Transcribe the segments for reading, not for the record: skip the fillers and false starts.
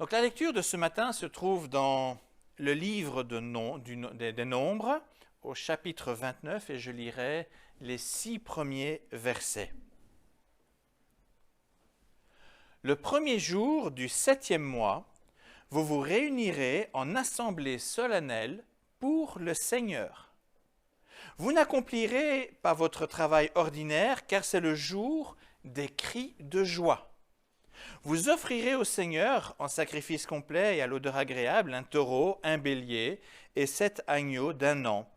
Donc la lecture de ce matin se trouve dans le livre des Nombres, au chapitre 29, et je lirai les 6 premiers versets. Le premier jour du 7e mois, vous vous réunirez en assemblée solennelle pour le Seigneur. Vous n'accomplirez pas votre travail ordinaire, car c'est le jour des cris de joie. Vous offrirez au Seigneur, en sacrifice complet et à l'odeur agréable, un taureau, un bélier et 7 agneaux d'1 an,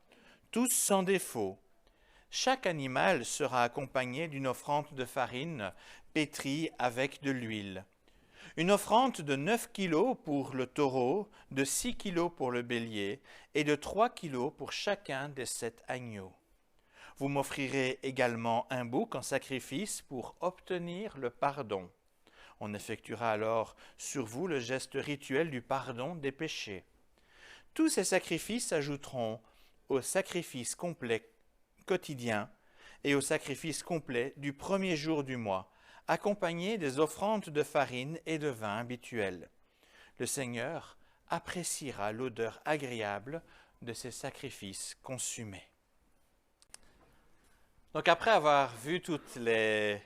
tous sans défaut. Chaque animal sera accompagné d'une offrande de farine pétrie avec de l'huile. Une offrande de 9 kilos pour le taureau, de 6 kilos pour le bélier et de 3 kilos pour chacun des 7 agneaux. Vous m'offrirez également un bouc en sacrifice pour obtenir le pardon. On effectuera alors sur vous le geste rituel du pardon des péchés. Tous ces sacrifices s'ajouteront au sacrifice complet quotidien et au sacrifice complet du premier jour du mois, accompagnés des offrandes de farine et de vin habituelles. Le Seigneur appréciera l'odeur agréable de ces sacrifices consumés. Donc après avoir vu toutes les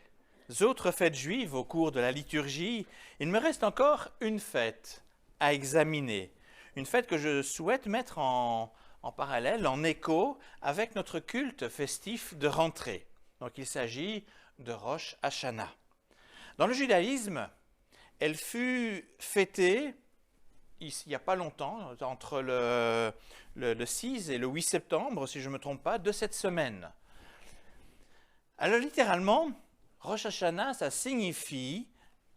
autres fêtes juives au cours de la liturgie, il me reste encore une fête à examiner. Une fête que je souhaite mettre en parallèle, en écho avec notre culte festif de rentrée. Donc il s'agit de Rosh Hashanah. Dans le judaïsme, elle fut fêtée il n'y a pas longtemps, entre le 6 et le 8 septembre, si je ne me trompe pas, de cette semaine. Alors littéralement, Rosh Hashanah, ça signifie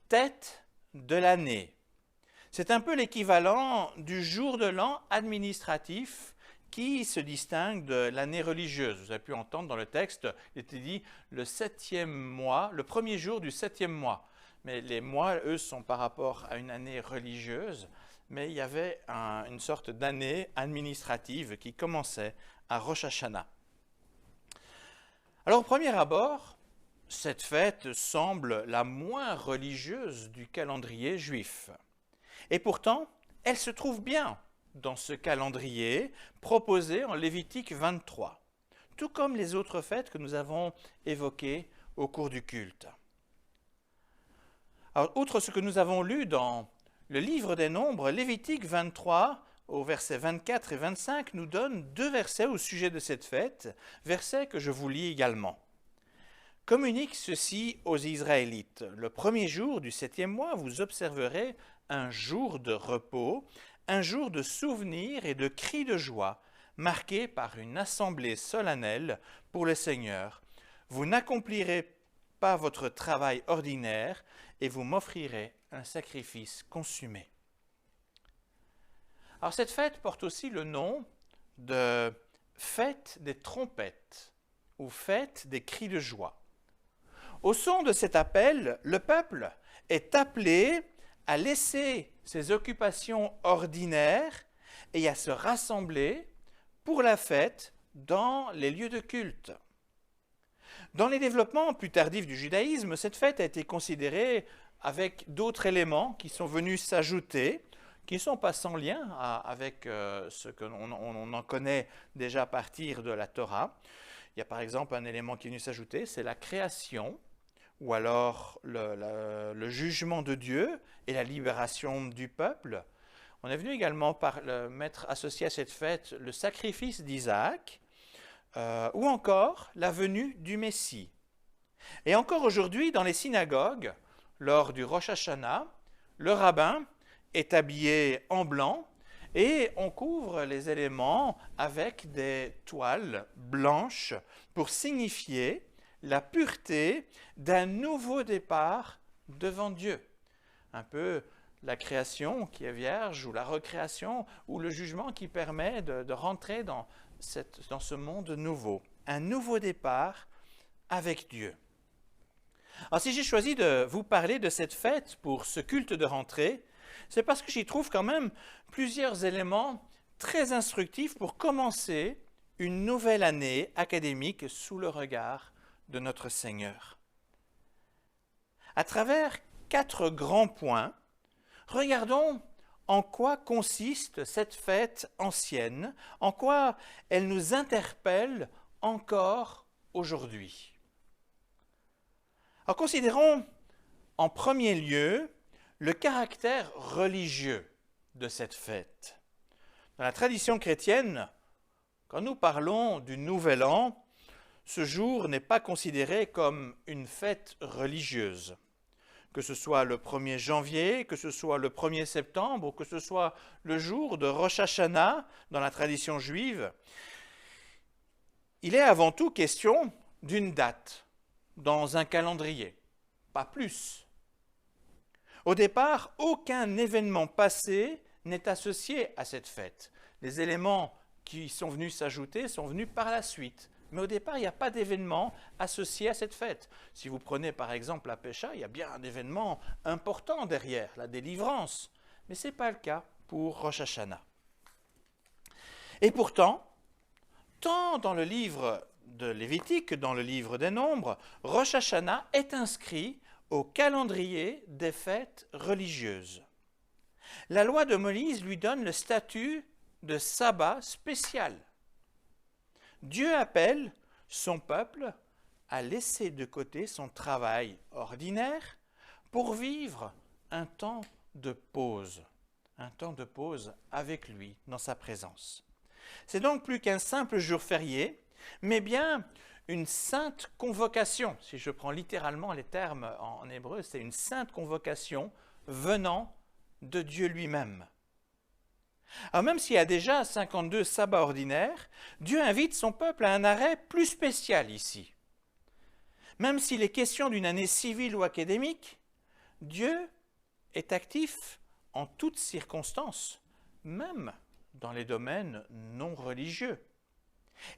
tête de l'année. C'est un peu l'équivalent du jour de l'an administratif qui se distingue de l'année religieuse. Vous avez pu entendre dans le texte, il était dit le 7e mois, le premier jour du 7e mois. Mais les mois, eux, sont par rapport à une année religieuse, mais il y avait une sorte d'année administrative qui commençait à Rosh Hashanah. Alors, au premier abord, cette fête semble la moins religieuse du calendrier juif. Et pourtant, elle se trouve bien dans ce calendrier proposé en Lévitique 23, tout comme les autres fêtes que nous avons évoquées au cours du culte. Alors, outre ce que nous avons lu dans le livre des Nombres, Lévitique 23, au verset 24 et 25, nous donne 2 versets au sujet de cette fête, versets que je vous lis également. Communique ceci aux Israélites. Le premier jour du 7e mois, vous observerez un jour de repos, un jour de souvenir et de cris de joie, marqué par une assemblée solennelle pour le Seigneur. Vous n'accomplirez pas votre travail ordinaire et vous m'offrirez un sacrifice consumé. Alors cette fête porte aussi le nom de fête des trompettes ou fête des cris de joie. Au son de cet appel, le peuple est appelé à laisser ses occupations ordinaires et à se rassembler pour la fête dans les lieux de culte. Dans les développements plus tardifs du judaïsme, cette fête a été considérée avec d'autres éléments qui sont venus s'ajouter, qui ne sont pas sans lien avec ce qu'on en connaît déjà à partir de la Torah. Il y a par exemple un élément qui est venu s'ajouter, c'est la création, ou alors le jugement de Dieu et la libération du peuple. On est venu également mettre associé à cette fête le sacrifice d'Isaac, ou encore la venue du Messie. Et encore aujourd'hui, dans les synagogues, lors du Rosh Hashanah, le rabbin est habillé en blanc et on couvre les éléments avec des toiles blanches pour signifier la pureté d'un nouveau départ devant Dieu. Un peu la création qui est vierge ou la recréation ou le jugement qui permet de rentrer dans ce monde nouveau. Un nouveau départ avec Dieu. Alors si j'ai choisi de vous parler de cette fête pour ce culte de rentrée, c'est parce que j'y trouve quand même plusieurs éléments très instructifs pour commencer une nouvelle année académique sous le regard de notre Seigneur. À travers 4 grands points, Regardons en quoi consiste cette fête ancienne, en quoi elle nous interpelle encore aujourd'hui. Alors considérons en premier lieu le caractère religieux de cette fête. Dans la tradition chrétienne, quand nous parlons du Nouvel An, ce jour n'est pas considéré comme une fête religieuse. Que ce soit le 1er janvier, que ce soit le 1er septembre, ou que ce soit le jour de Rosh Hashanah dans la tradition juive, il est avant tout question d'une date dans un calendrier, pas plus. Au départ, aucun événement passé n'est associé à cette fête. Les éléments qui sont venus s'ajouter sont venus par la suite. Mais au départ, il n'y a pas d'événement associé à cette fête. Si vous prenez par exemple la Pécha, il y a bien un événement important derrière, la délivrance. Mais ce n'est pas le cas pour Rosh Hashanah. Et pourtant, tant dans le livre de Lévitique que dans le livre des Nombres, Rosh Hashanah est inscrit au calendrier des fêtes religieuses. La loi de Moïse lui donne le statut de sabbat spécial. Dieu appelle son peuple à laisser de côté son travail ordinaire pour vivre un temps de pause avec lui dans sa présence. C'est donc plus qu'un simple jour férié, mais bien une sainte convocation. Si je prends littéralement les termes en hébreu, c'est une sainte convocation venant de Dieu lui-même. Alors même s'il y a déjà 52 sabbats ordinaires, Dieu invite son peuple à un arrêt plus spécial ici. Même s'il est question d'une année civile ou académique, Dieu est actif en toutes circonstances, même dans les domaines non religieux.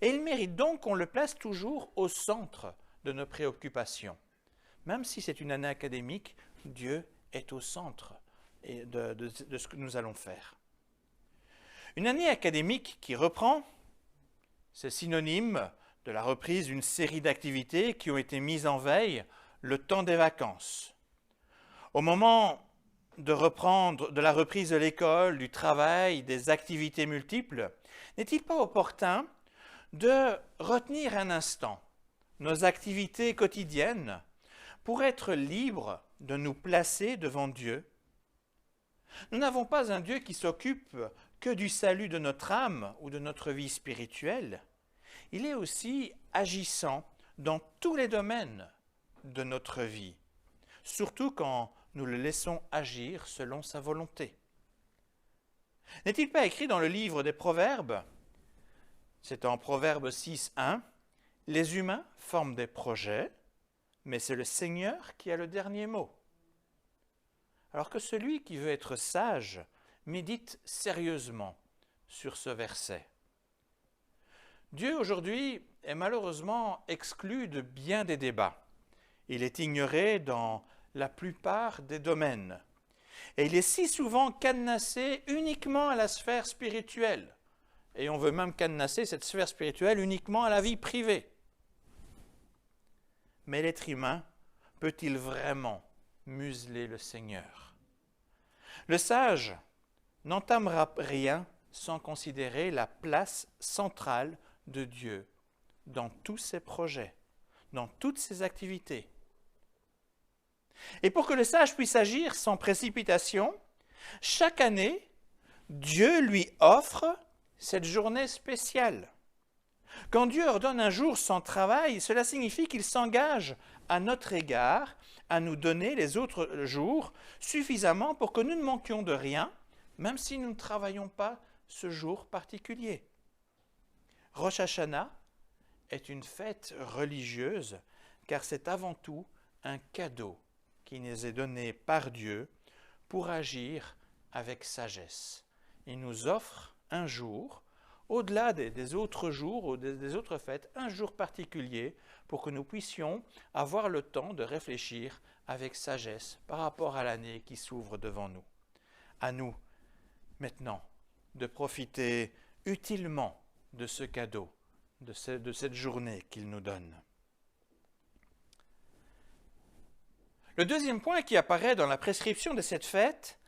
Et il mérite donc qu'on le place toujours au centre de nos préoccupations. Même si c'est une année académique, Dieu est au centre de ce que nous allons faire. Une année académique qui reprend, c'est synonyme de la reprise d'une série d'activités qui ont été mises en veille le temps des vacances. Au moment de la reprise de l'école, du travail, des activités multiples, n'est-il pas opportun de retenir un instant nos activités quotidiennes pour être libres de nous placer devant Dieu? Nous n'avons pas un Dieu qui s'occupe que du salut de notre âme ou de notre vie spirituelle. Il est aussi agissant dans tous les domaines de notre vie, surtout quand nous le laissons agir selon sa volonté. N'est-il pas écrit dans le livre des Proverbes, c'est en Proverbe 6:1, « Les humains forment des projets, mais c'est le Seigneur qui a le dernier mot. » Alors que celui qui veut être sage médite sérieusement sur ce verset. Dieu aujourd'hui est malheureusement exclu de bien des débats. Il est ignoré dans la plupart des domaines. Et il est si souvent cadenassé uniquement à la sphère spirituelle. Et on veut même cadenasser cette sphère spirituelle uniquement à la vie privée. Mais l'être humain peut-il vraiment museler le Seigneur? Le sage n'entamera rien sans considérer la place centrale de Dieu dans tous ses projets, dans toutes ses activités. Et pour que le sage puisse agir sans précipitation, chaque année, Dieu lui offre cette journée spéciale. Quand Dieu ordonne un jour sans travail, cela signifie qu'il s'engage à notre égard à nous donner les autres jours suffisamment pour que nous ne manquions de rien, même si nous ne travaillons pas ce jour particulier. Rosh Hashanah est une fête religieuse car c'est avant tout un cadeau qui nous est donné par Dieu pour agir avec sagesse. Il nous offre un jour, au-delà des autres jours ou des autres fêtes, un jour particulier pour que nous puissions avoir le temps de réfléchir avec sagesse par rapport à l'année qui s'ouvre devant nous. À nous, maintenant, de profiter utilement de ce cadeau, de cette journée qu'il nous donne. Le deuxième point qui apparaît dans la prescription de cette fête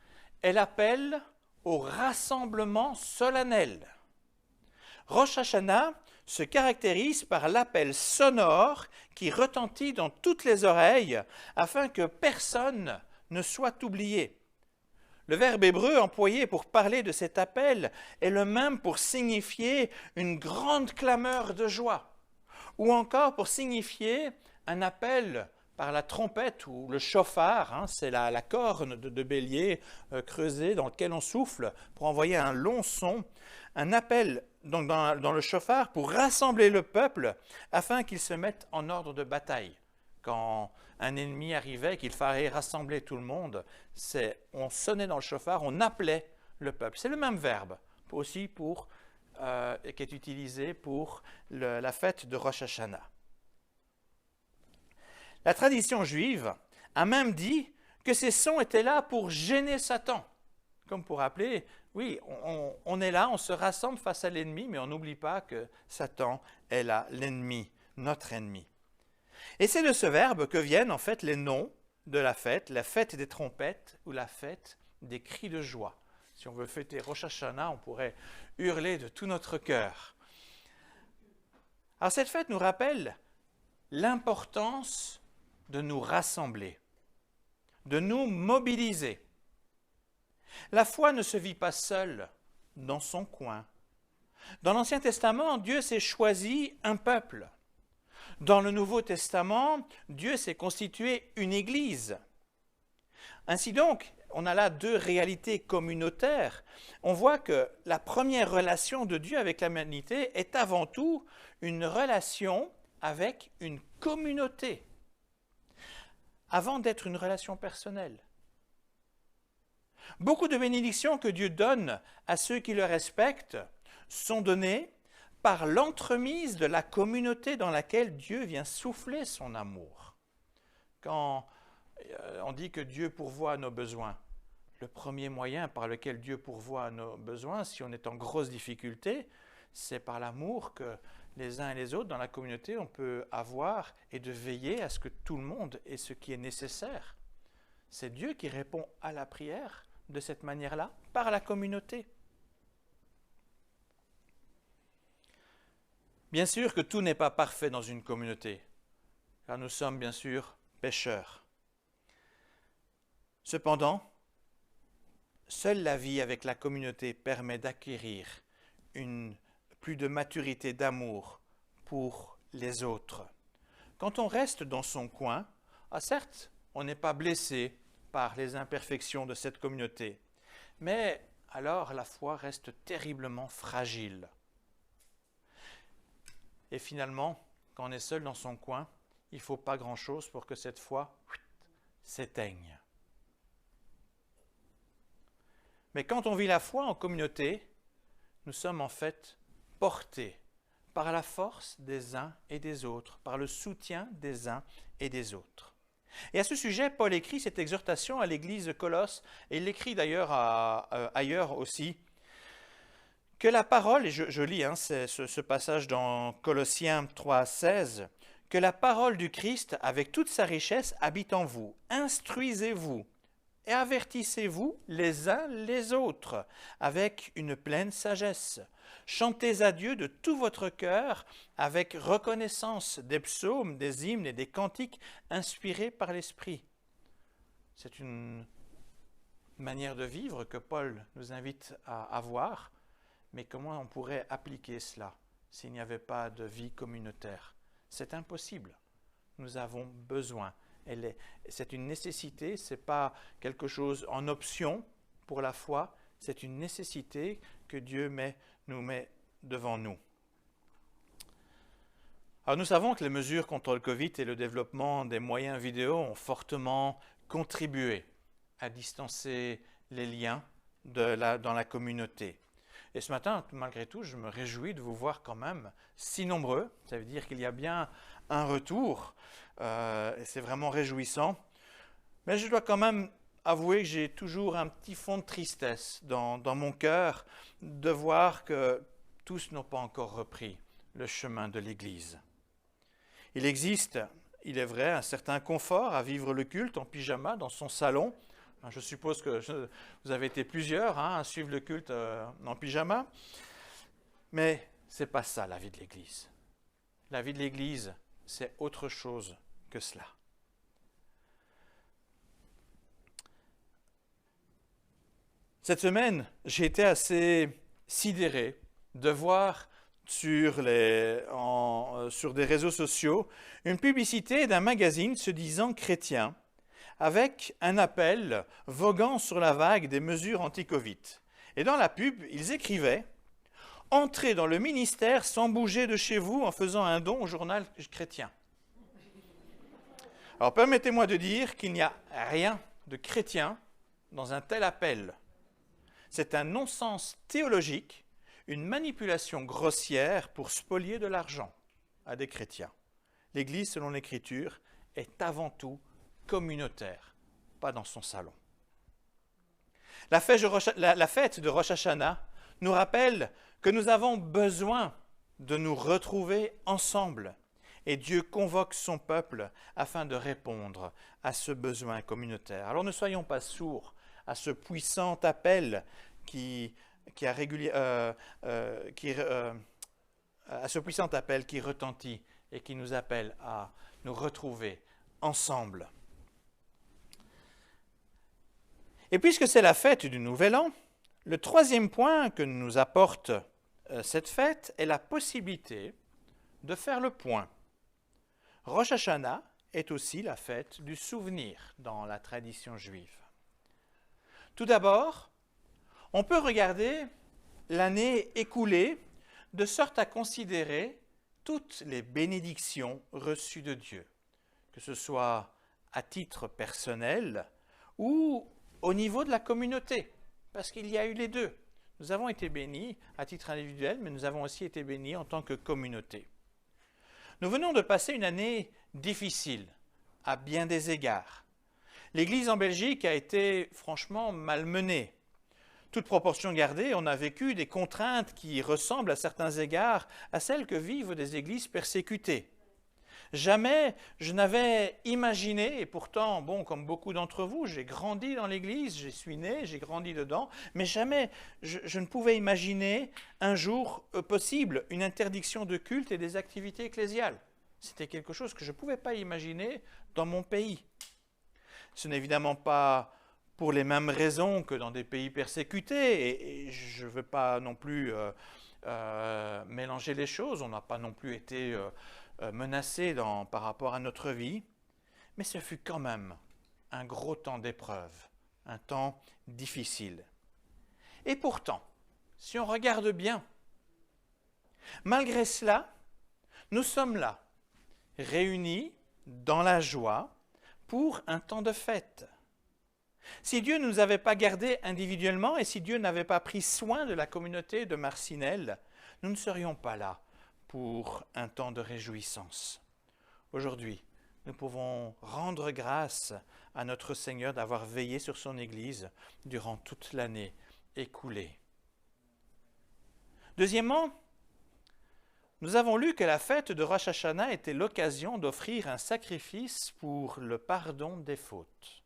est l'appel au rassemblement solennel. Rosh Hashanah se caractérise par l'appel sonore qui retentit dans toutes les oreilles afin que personne ne soit oublié. Le verbe hébreu employé pour parler de cet appel est le même pour signifier une grande clameur de joie, ou encore pour signifier un appel par la trompette ou le chauffard, c'est la corne de bélier creusée dans laquelle on souffle pour envoyer un long son, un appel donc dans le chauffard pour rassembler le peuple afin qu'il se mette en ordre de bataille. Quand un ennemi arrivait, qu'il fallait rassembler tout le monde, on sonnait dans le chauffard, on appelait le peuple. C'est le même verbe aussi qui est utilisé pour la fête de Rosh Hashanah. La tradition juive a même dit que ces sons étaient là pour gêner Satan, comme pour rappeler, oui, on est là, on se rassemble face à l'ennemi, mais on n'oublie pas que Satan est là, l'ennemi, notre ennemi. Et c'est de ce verbe que viennent en fait les noms de la fête des trompettes ou la fête des cris de joie. Si on veut fêter Rosh Hashanah, on pourrait hurler de tout notre cœur. Alors cette fête nous rappelle l'importance de nous rassembler, de nous mobiliser. La foi ne se vit pas seule dans son coin. Dans l'Ancien Testament, Dieu s'est choisi un peuple. Dans le Nouveau Testament, Dieu s'est constitué une Église. Ainsi donc, on a là deux réalités communautaires. On voit que la première relation de Dieu avec l'humanité est avant tout une relation avec une communauté, avant d'être une relation personnelle. Beaucoup de bénédictions que Dieu donne à ceux qui le respectent sont données par l'entremise de la communauté dans laquelle Dieu vient souffler son amour. Quand on dit que Dieu pourvoit à nos besoins, le premier moyen par lequel Dieu pourvoit à nos besoins, si on est en grosse difficulté, c'est par l'amour que les uns et les autres dans la communauté, on peut avoir et de veiller à ce que tout le monde ait ce qui est nécessaire. C'est Dieu qui répond à la prière de cette manière-là, par la communauté. Bien sûr que tout n'est pas parfait dans une communauté, car nous sommes bien sûr pécheurs. Cependant, seule la vie avec la communauté permet d'acquérir plus de maturité d'amour pour les autres. Quand on reste dans son coin, certes, on n'est pas blessé par les imperfections de cette communauté, mais alors la foi reste terriblement fragile. Et finalement, quand on est seul dans son coin, il ne faut pas grand-chose pour que cette foi s'éteigne. Mais quand on vit la foi en communauté, nous sommes en fait portés par la force des uns et des autres, par le soutien des uns et des autres. Et à ce sujet, Paul écrit cette exhortation à l'église de Colosse, et il l'écrit d'ailleurs ailleurs aussi, que la parole, et je lis ce passage dans Colossiens 3,16, que la parole du Christ, avec toute sa richesse, habite en vous. Instruisez-vous et avertissez-vous les uns les autres avec une pleine sagesse. Chantez à Dieu de tout votre cœur avec reconnaissance des psaumes, des hymnes et des cantiques inspirés par l'Esprit. C'est une manière de vivre que Paul nous invite à avoir, mais comment on pourrait appliquer cela s'il n'y avait pas de vie communautaire? C'est impossible. Nous avons besoin. C'est une nécessité, ce n'est pas quelque chose en option pour la foi, c'est une nécessité que Dieu nous met devant nous. Alors nous savons que les mesures contre le Covid et le développement des moyens vidéo ont fortement contribué à distancer les liens dans la communauté. Et ce matin, malgré tout, je me réjouis de vous voir quand même si nombreux. Ça veut dire qu'il y a bien un retour, et c'est vraiment réjouissant. Mais je dois quand même avouer que j'ai toujours un petit fond de tristesse dans mon cœur de voir que tous n'ont pas encore repris le chemin de l'Église. Il existe, il est vrai, un certain confort à vivre le culte en pyjama dans son salon, Je suppose que vous avez été plusieurs à suivre le culte en pyjama. Mais ce n'est pas ça la vie de l'Église. La vie de l'Église, c'est autre chose que cela. Cette semaine, j'ai été assez sidéré de voir sur des réseaux sociaux une publicité d'un magazine se disant chrétien avec un appel voguant sur la vague des mesures anti-Covid. Et dans la pub, ils écrivaient « Entrez dans le ministère sans bouger de chez vous en faisant un don au journal chrétien ». Alors permettez-moi de dire qu'il n'y a rien de chrétien dans un tel appel. C'est un non-sens théologique, une manipulation grossière pour spolier de l'argent à des chrétiens. L'Église, selon l'Écriture, est avant tout communautaire, pas dans son salon. La fête de Rosh Hashanah nous rappelle que nous avons besoin de nous retrouver ensemble et Dieu convoque son peuple afin de répondre à ce besoin communautaire. Alors ne soyons pas sourds à ce puissant appel qui retentit et qui nous appelle à nous retrouver ensemble. Et puisque c'est la fête du Nouvel An, le troisième point que nous apporte cette fête est la possibilité de faire le point. Rosh Hashanah est aussi la fête du souvenir dans la tradition juive. Tout d'abord, on peut regarder l'année écoulée de sorte à considérer toutes les bénédictions reçues de Dieu, que ce soit à titre personnel ou au niveau de la communauté, parce qu'il y a eu les deux. Nous avons été bénis à titre individuel, mais nous avons aussi été bénis en tant que communauté. Nous venons de passer une année difficile, à bien des égards. L'Église en Belgique a été franchement malmenée. Toute proportion gardée, on a vécu des contraintes qui ressemblent à certains égards à celles que vivent des églises persécutées. Jamais je n'avais imaginé, et pourtant, comme beaucoup d'entre vous, j'ai grandi dans l'Église, j'y suis né, j'ai grandi dedans, mais jamais je ne pouvais imaginer un jour possible une interdiction de culte et des activités ecclésiales. C'était quelque chose que je ne pouvais pas imaginer dans mon pays. Ce n'est évidemment pas pour les mêmes raisons que dans des pays persécutés, et je ne veux pas non plus mélanger les choses, on n'a pas non plus été menacés par rapport à notre vie, mais ce fut quand même un gros temps d'épreuve, un temps difficile. Et pourtant, si on regarde bien, malgré cela, nous sommes là, réunis dans la joie pour un temps de fête. Si Dieu ne nous avait pas gardés individuellement et si Dieu n'avait pas pris soin de la communauté de Marcinelle, nous ne serions pas là pour un temps de réjouissance. Aujourd'hui, nous pouvons rendre grâce à notre Seigneur d'avoir veillé sur son Église durant toute l'année écoulée. Deuxièmement, nous avons lu que la fête de Rosh Hashanah était l'occasion d'offrir un sacrifice pour le pardon des fautes.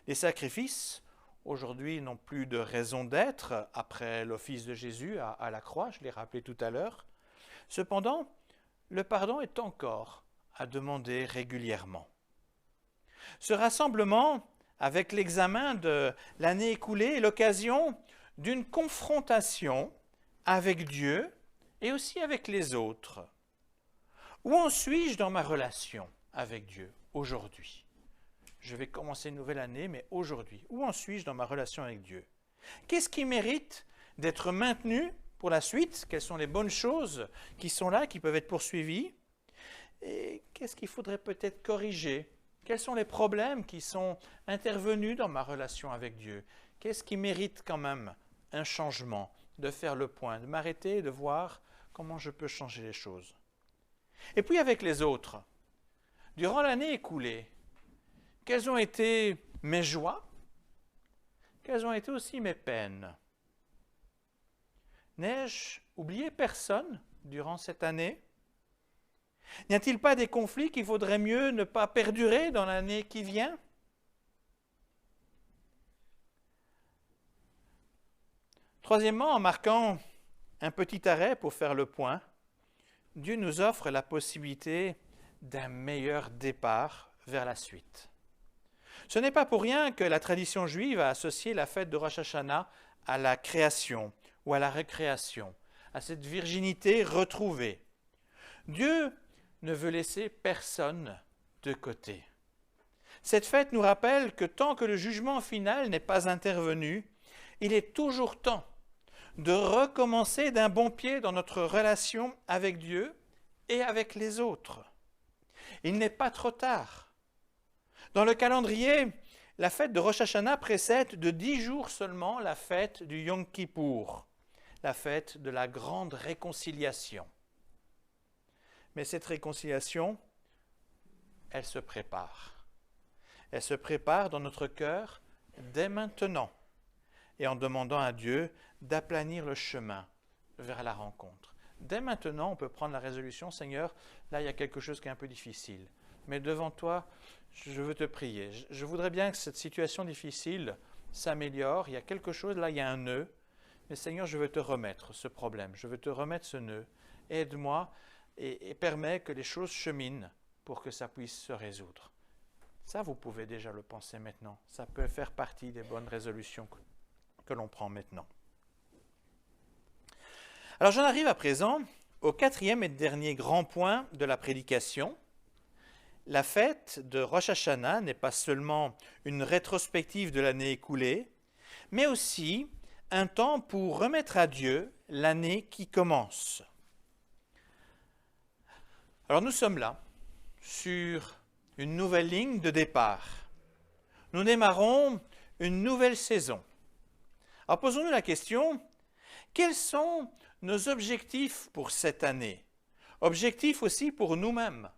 Les sacrifices, aujourd'hui, n'ont plus de raison d'être après l'office de Jésus à la croix, je l'ai rappelé tout à l'heure. Cependant, le pardon est encore à demander régulièrement. Ce rassemblement, avec l'examen de l'année écoulée, est l'occasion d'une confrontation avec Dieu et aussi avec les autres. Où en suis-je dans ma relation avec Dieu aujourd'hui ? Je vais commencer une nouvelle année, mais aujourd'hui, où en suis-je dans ma relation avec Dieu ? Qu'est-ce qui mérite d'être maintenu pour la suite? Quelles sont les bonnes choses qui sont là, qui peuvent être poursuivies? Et qu'est-ce qu'il faudrait peut-être corriger? Quels sont les problèmes qui sont intervenus dans ma relation avec Dieu? Qu'est-ce qui mérite quand même un changement, de faire le point, de m'arrêter et de voir comment je peux changer les choses? Et puis avec les autres, durant l'année écoulée, quelles ont été mes joies? Quelles ont été aussi mes peines? N'ai-je oublié personne durant cette année? N'y a-t-il pas des conflits qu'il vaudrait mieux ne pas perdurer dans l'année qui vient? Troisièmement, en marquant un petit arrêt pour faire le point, Dieu nous offre la possibilité d'un meilleur départ vers la suite. Ce n'est pas pour rien que la tradition juive a associé la fête de Rosh Hashanah à la création ou à la récréation, à cette virginité retrouvée. Dieu ne veut laisser personne de côté. Cette fête nous rappelle que tant que le jugement final n'est pas intervenu, il est toujours temps de recommencer d'un bon pied dans notre relation avec Dieu et avec les autres. Il n'est pas trop tard. Dans le calendrier, la fête de Rosh Hashanah précède de 10 jours seulement la fête du Yom Kippour, la fête de la grande réconciliation. Mais cette réconciliation, elle se prépare. Elle se prépare dans notre cœur dès maintenant et en demandant à Dieu d'aplanir le chemin vers la rencontre. Dès maintenant, on peut prendre la résolution, Seigneur, là il y a quelque chose qui est un peu difficile, mais devant toi, je veux te prier. Je voudrais bien que cette situation difficile s'améliore, il y a quelque chose, là il y a un nœud, mais Seigneur, je veux te remettre ce problème, je veux te remettre ce nœud. Aide-moi et permets que les choses cheminent pour que ça puisse se résoudre. Ça, vous pouvez déjà le penser maintenant. Ça peut faire partie des bonnes résolutions que l'on prend maintenant. Alors j'en arrive à présent au quatrième et dernier grand point de la prédication. La fête de Rosh Hashanah n'est pas seulement une rétrospective de l'année écoulée, mais aussi un temps pour remettre à Dieu l'année qui commence. Alors nous sommes là, sur une nouvelle ligne de départ. Nous démarrons une nouvelle saison. Alors posons-nous la question, quels sont nos objectifs pour cette année? Objectifs aussi pour nous-mêmes.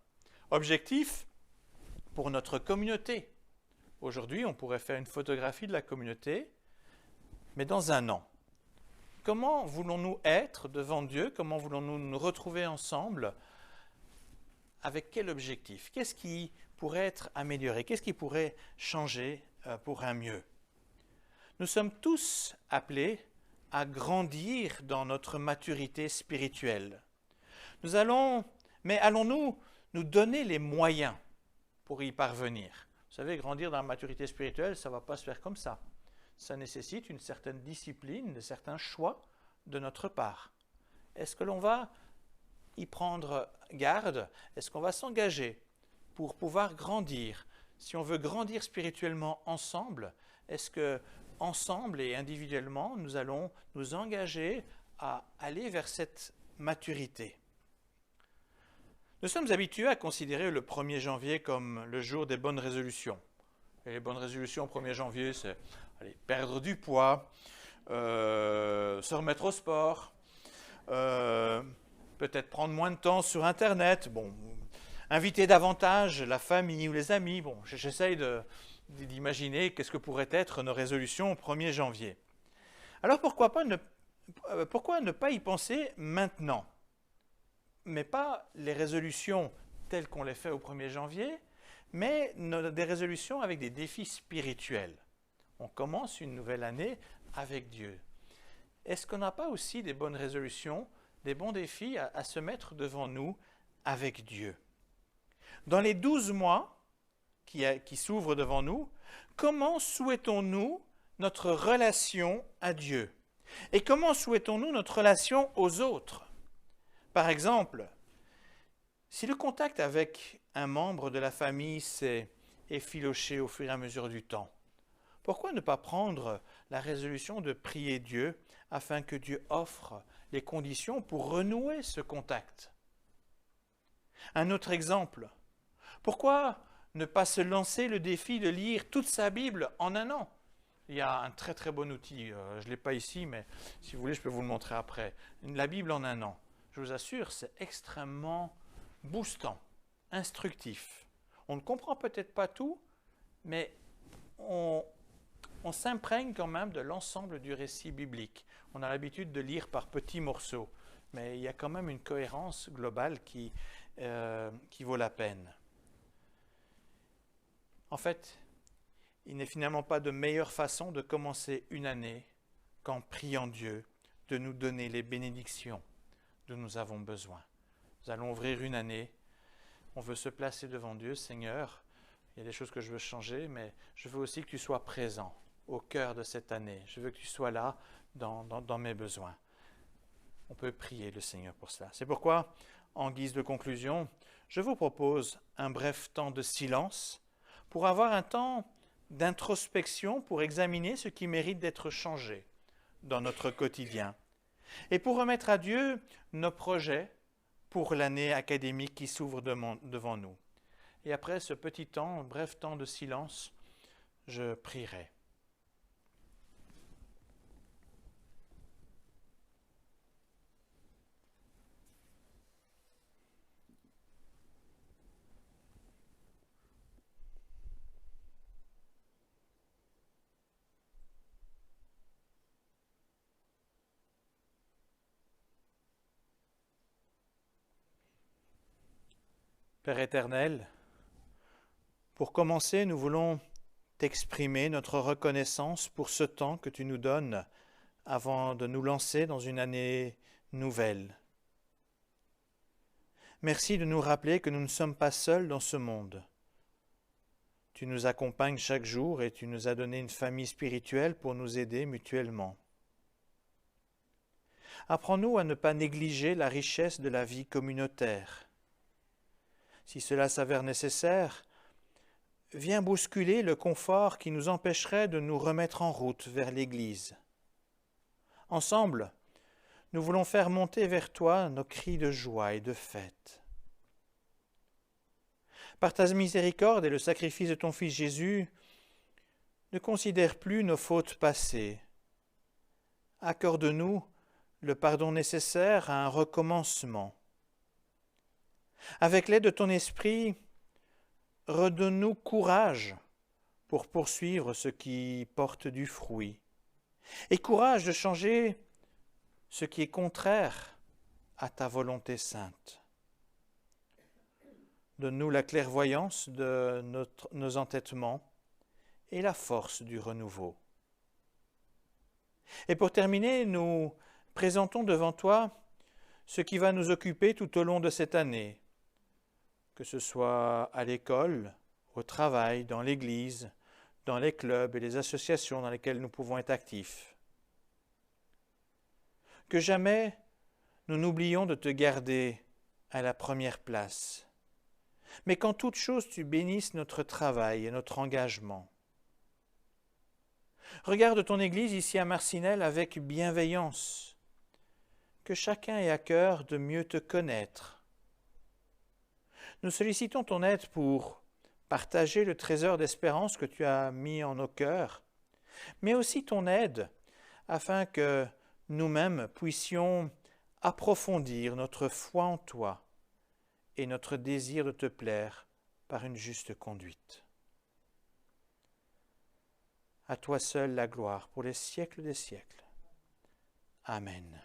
Objectifs pour notre communauté. Aujourd'hui, on pourrait faire une photographie de la communauté, mais dans un an. Comment voulons-nous être devant Dieu? Comment voulons-nous nous retrouver ensemble? Avec quel objectif? Qu'est-ce qui pourrait être amélioré? Qu'est-ce qui pourrait changer pour un mieux? Nous sommes tous appelés à grandir dans notre maturité spirituelle. Mais allons-nous nous donner les moyens pour y parvenir? Vous savez, grandir dans la maturité spirituelle, ça ne va pas se faire comme ça. Ça nécessite une certaine discipline, de certains choix de notre part. Est-ce que l'on va y prendre garde? Est-ce qu'on va s'engager pour pouvoir grandir? Si on veut grandir spirituellement ensemble, est-ce que ensemble et individuellement, nous allons nous engager à aller vers cette maturité? Nous sommes habitués à considérer le 1er janvier comme le jour des bonnes résolutions. Et les bonnes résolutions au 1er janvier, c'est perdre du poids, se remettre au sport, peut-être prendre moins de temps sur Internet, inviter davantage la famille ou les amis. J'essaye d'imaginer qu'est-ce que pourraient être nos résolutions au 1er janvier. Alors pourquoi ne pas y penser maintenant? Mais pas les résolutions telles qu'on les fait au 1er janvier, mais des résolutions avec des défis spirituels. On commence une nouvelle année avec Dieu. Est-ce qu'on n'a pas aussi des bonnes résolutions, des bons défis à se mettre devant nous avec Dieu? Dans les 12 mois qui s'ouvrent devant nous, comment souhaitons-nous notre relation à Dieu? Et comment souhaitons-nous notre relation aux autres? Par exemple, si le contact avec un membre de la famille s'est effiloché au fur et à mesure du temps, pourquoi ne pas prendre la résolution de prier Dieu afin que Dieu offre les conditions pour renouer ce contact? Un autre exemple, pourquoi ne pas se lancer le défi de lire toute sa Bible en un an? Il y a un très très bon outil, je ne l'ai pas ici, mais si vous voulez, je peux vous le montrer après. La Bible en un an. Je vous assure, c'est extrêmement boostant, instructif. On ne comprend peut-être pas tout, mais on s'imprègne quand même de l'ensemble du récit biblique. On a l'habitude de lire par petits morceaux, mais il y a quand même une cohérence globale qui vaut la peine. En fait, il n'est finalement pas de meilleure façon de commencer une année qu'en priant Dieu de nous donner les bénédictions dont nous avons besoin. Nous allons ouvrir une année. On veut se placer devant Dieu. Seigneur, il y a des choses que je veux changer, mais je veux aussi que tu sois présent au cœur de cette année. Je veux que tu sois là dans mes besoins. On peut prier le Seigneur pour cela. C'est pourquoi, en guise de conclusion, je vous propose un bref temps de silence pour avoir un temps d'introspection, pour examiner ce qui mérite d'être changé dans notre quotidien et pour remettre à Dieu nos projets pour l'année académique qui s'ouvre devant nous. Et après ce petit temps, un bref temps de silence, je prierai. Père éternel, pour commencer, nous voulons t'exprimer notre reconnaissance pour ce temps que tu nous donnes avant de nous lancer dans une année nouvelle. Merci de nous rappeler que nous ne sommes pas seuls dans ce monde. Tu nous accompagnes chaque jour et tu nous as donné une famille spirituelle pour nous aider mutuellement. Apprends-nous à ne pas négliger la richesse de la vie communautaire. Si cela s'avère nécessaire, viens bousculer le confort qui nous empêcherait de nous remettre en route vers l'Église. Ensemble, nous voulons faire monter vers toi nos cris de joie et de fête. Par ta miséricorde et le sacrifice de ton Fils Jésus, ne considère plus nos fautes passées. Accorde-nous le pardon nécessaire à un recommencement. Avec l'aide de ton esprit, redonne-nous courage pour poursuivre ce qui porte du fruit et courage de changer ce qui est contraire à ta volonté sainte. Donne-nous la clairvoyance de nos entêtements et la force du renouveau. Et pour terminer, nous présentons devant toi ce qui va nous occuper tout au long de cette année, que ce soit à l'école, au travail, dans l'église, dans les clubs et les associations dans lesquelles nous pouvons être actifs. Que jamais nous n'oublions de te garder à la première place, mais qu'en toute chose tu bénisses notre travail et notre engagement. Regarde ton Église ici à Marcinelle avec bienveillance, que chacun ait à cœur de mieux te connaître. Nous sollicitons ton aide pour partager le trésor d'espérance que tu as mis en nos cœurs, mais aussi ton aide afin que nous-mêmes puissions approfondir notre foi en toi et notre désir de te plaire par une juste conduite. À toi seul la gloire pour les siècles des siècles. Amen.